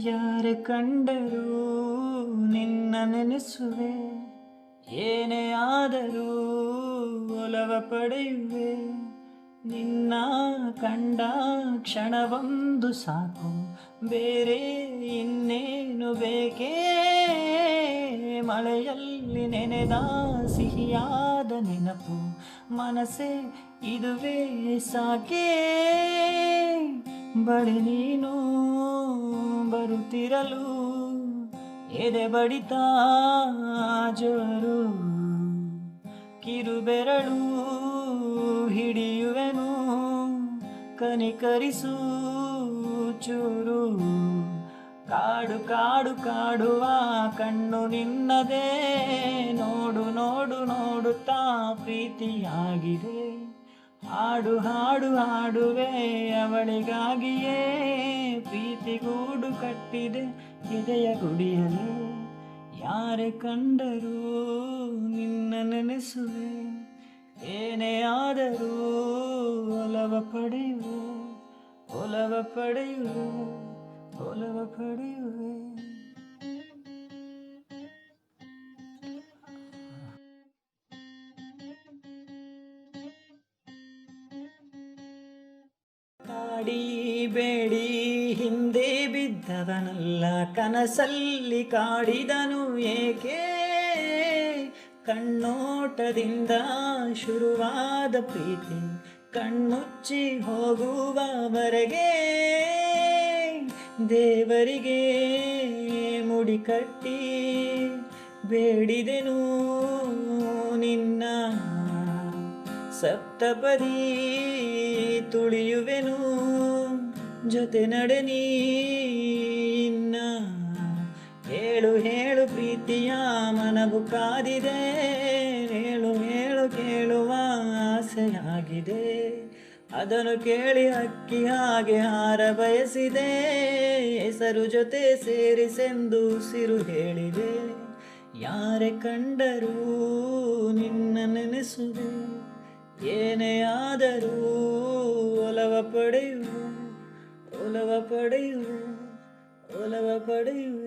ಯಾರೆ ಕಂಡರೂ ನಿನ್ನ ನೆನೆಸುವೆ, ಏನೇ ಆದರೂ ಒಲವ ಪಡೆಯುವೆ. ನಿನ್ನ ಕಂಡ ಕ್ಷಣವೊಂದು ಸಾಕು, ಬೇರೆ ಇನ್ನೇನು ಬೇಕೇ. ಮಳೆಯಲ್ಲಿ ನೆನೆದ ಸಿಹಿಯಾದ ನೆನಪು, ಮನಸ್ಸೇ ಇದುವೇ ಸಾಕೇ. ಬಳಿ ನೀನು ಬರುತ್ತಿರಲು ಎದೆ ಬಡಿತ ಜೋರು, ಕಿರುಬೆರಳು ಹಿಡಿಯುವೆನು, ಕನಿಕರಿಸು ಚೂರು. ಕಾಡು ಕಾಡು ಕಾಡುವ ಕಣ್ಣು ನಿನ್ನದೇ, ನೋಡು ನೋಡು ನೋಡುತ್ತಾ ಪ್ರೀತಿಯಾಗಿದೆ. ಹಾಡು ಹಾಡು ಹಾಡುವೆ ಅವಳಿಗಾಗಿಯೇ, ಪ್ರೀತಿಗೂಡು ಕಟ್ಟಿದೆ ಎದೆಯ ಗುಡಿಯಲೇ. ಯಾರೆ ಕಂಡರೂ ನಿನ್ನ ನೆನೆಸುವೆ, ಏನೇ ಆದರೂ ಒಲವ ಪಡೆಯುವೆ, ಒಲವ ಪಡೆಯುವೆ, ಒಲವ ಪಡೆಯುವೆ. ಕಾಡಿ ಬೇಡಿ ಹಿಂದೆ ಬಿದ್ದವನಲ್ಲ, ಕನಸಲ್ಲಿ ಕಾಡಿದನು ಏಕೆ. ಕಣ್ಣೋಟದಿಂದ ಶುರುವಾದ ಪ್ರೀತಿ ಕಣ್ಮುಚ್ಚಿ ಹೋಗುವವರೆಗೆ, ದೇವರಿಗೆ ಮುಡಿ ಕಟ್ಟಿ ಬೇಡಿದೆನು ನಿನ್ನ. ಸಪ್ತಪದಿ ತುಳಿಯುವೆನು, ಜೊತೆ ನಡೆ ನೀನ್ನ. ಹೇಳು ಹೇಳು ಪ್ರೀತಿಯ ಮನವು ಕಾದಿದೆ, ಹೇಳು ಹೇಳು ಕೇಳುವ ಆಸೆಯಾಗಿದೆ. ಅದನ್ನು ಕೇಳಿ ಅಕ್ಕಿ ಹಾಗೆ ಹಾರ ಬಯಸಿದೆ, ಹೆಸರು ಜೊತೆ ಸೇರಿಸೆಂದು ಉಸಿರು ಹೇಳಿದೆ. ಯಾರೆ ಕಂಡರೂ ನಿನ್ನ ನೆನೆಸುವೆ, ಏನೇ ಆದರೂ ಒಲವ ಪಡೆಯುವೆ, ಒಲವ ಪಡೆಯುವೆ, ಒಲವ ಪಡೆಯುವೆ.